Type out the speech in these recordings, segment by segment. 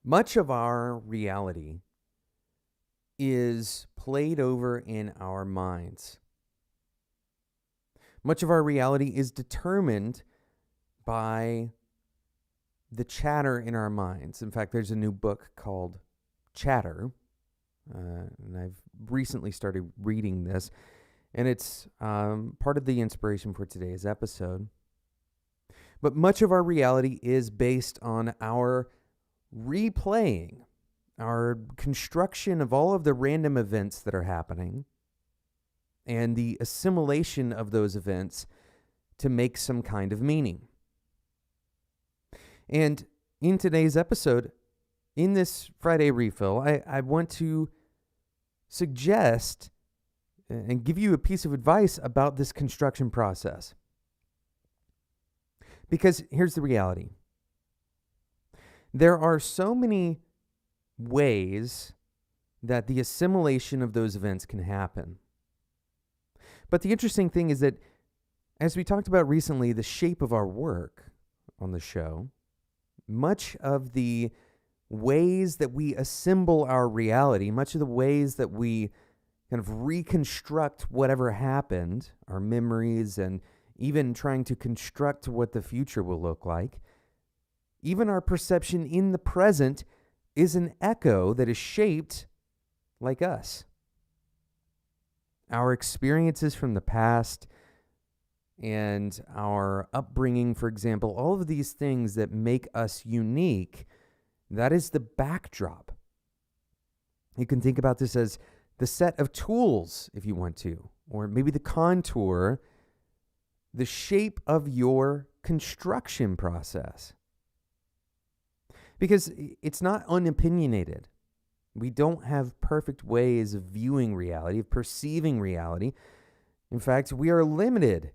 Much of our reality is played over in our minds. Much of our reality is determined by the chatter in our minds. In fact, there's a new book called Chatter, and I've recently started reading this, and it's part of the inspiration for today's episode. But much of our reality is based on our replaying, our construction of all of the random events that are happening, and the assimilation of those events to make some kind of meaning. And in today's episode, in this Friday refill, I want to suggest and give you a piece of advice about this construction process. Because here's the reality. There are so many ways that the assimilation of those events can happen. But the interesting thing is that, as we talked about recently, the shape of our work on the show, much of the ways that we assemble our reality, much of the ways that we kind of reconstruct whatever happened, our memories, and even trying to construct what the future will look like, even our perception in the present is an echo that is shaped like us. Our experiences from the past and our upbringing, for example, all of these things that make us unique, that is the backdrop. You can think about this as the set of tools, if you want to, or maybe the contour, the shape of your construction process. Because it's not unopinionated. We don't have perfect ways of viewing reality, of perceiving reality. In fact, we are limited.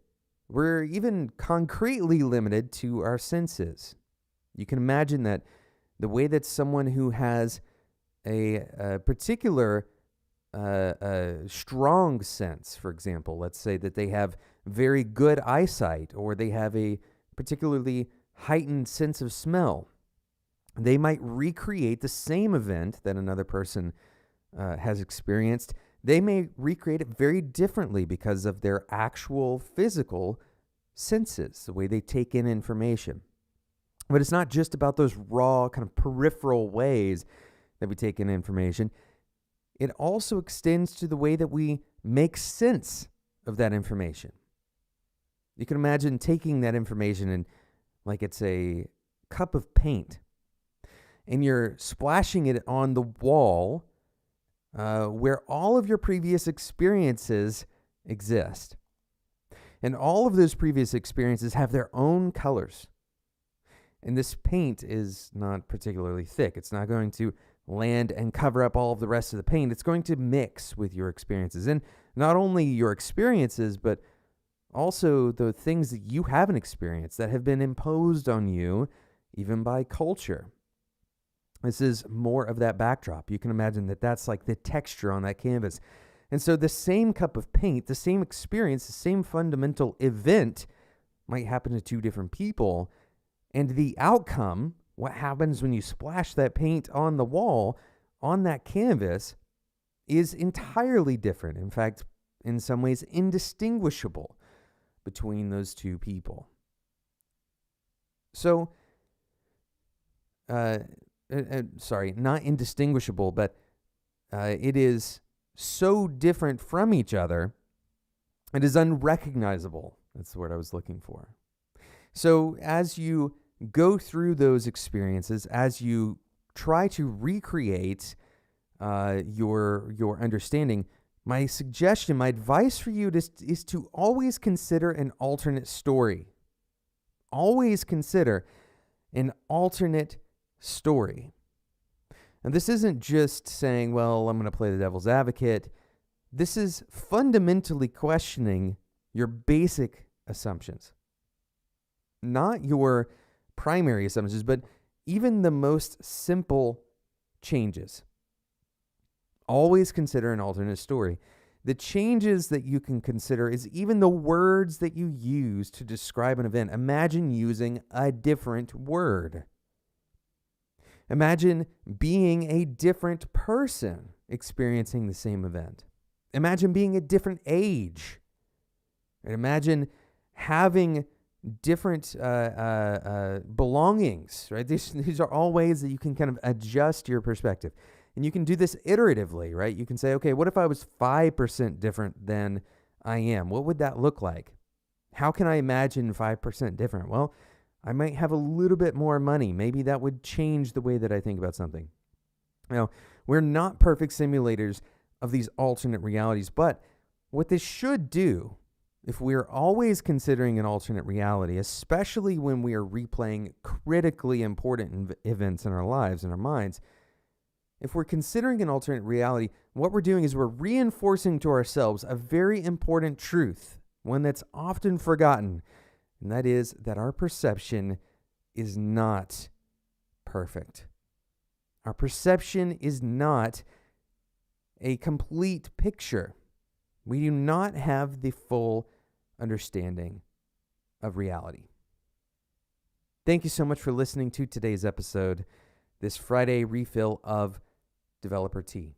We're even concretely limited to our senses. You can imagine that the way that someone who has a particular strong sense, for example, let's say that they have very good eyesight, or they have a particularly heightened sense of smell, they might recreate the same event that another person has experienced. They may recreate it very differently because of their actual physical senses, the way they take in information. But it's not just about those raw, kind of peripheral ways that we take in information. It also extends to the way that we make sense of that information. You can imagine taking that information and, like it's a cup of paint, and you're splashing it on the wall where all of your previous experiences exist. And all of those previous experiences have their own colors. And this paint is not particularly thick. It's not going to land and cover up all of the rest of the paint. It's going to mix with your experiences. And not only your experiences, but also the things that you haven't experienced that have been imposed on you, even by culture. This is more of that backdrop. You can imagine that that's like the texture on that canvas. And so the same cup of paint, the same experience, the same fundamental event might happen to two different people. And the outcome, what happens when you splash that paint on the wall, on that canvas, is entirely different. In fact, in some ways, indistinguishable between those two people. So, sorry, not indistinguishable, but it is so different from each other, it is unrecognizable. That's the word I was looking for. So as you go through those experiences, as you try to recreate your understanding, my suggestion, my advice for you is to always consider an alternate story. Always consider an alternate story. And this isn't just saying, well, I'm going to play the devil's advocate. This is fundamentally questioning your basic assumptions. Not your primary assumptions, but even the most simple changes. Always consider an alternate story. The changes that you can consider is even the words that you use to describe an event. Imagine using a different word. Imagine being a different person experiencing the same event. Imagine being a different age. And imagine having different belongings, right? These are all ways that you can kind of adjust your perspective. And you can do this iteratively, right? You can say, okay, what if I was 5% different than I am? What would that look like? How can I imagine 5% different? Well, I might have a little bit more money. Maybe that would change the way that I think about something. Now, we're not perfect simulators of these alternate realities, but what this should do, if we're always considering an alternate reality, especially when we are replaying critically important events in our lives, in our minds, if we're considering an alternate reality, what we're doing is we're reinforcing to ourselves a very important truth, one that's often forgotten, and that is that our perception is not perfect. Our perception is not a complete picture. We do not have the full understanding of reality. Thank you so much for listening to today's episode, this Friday refill of Developer Tea.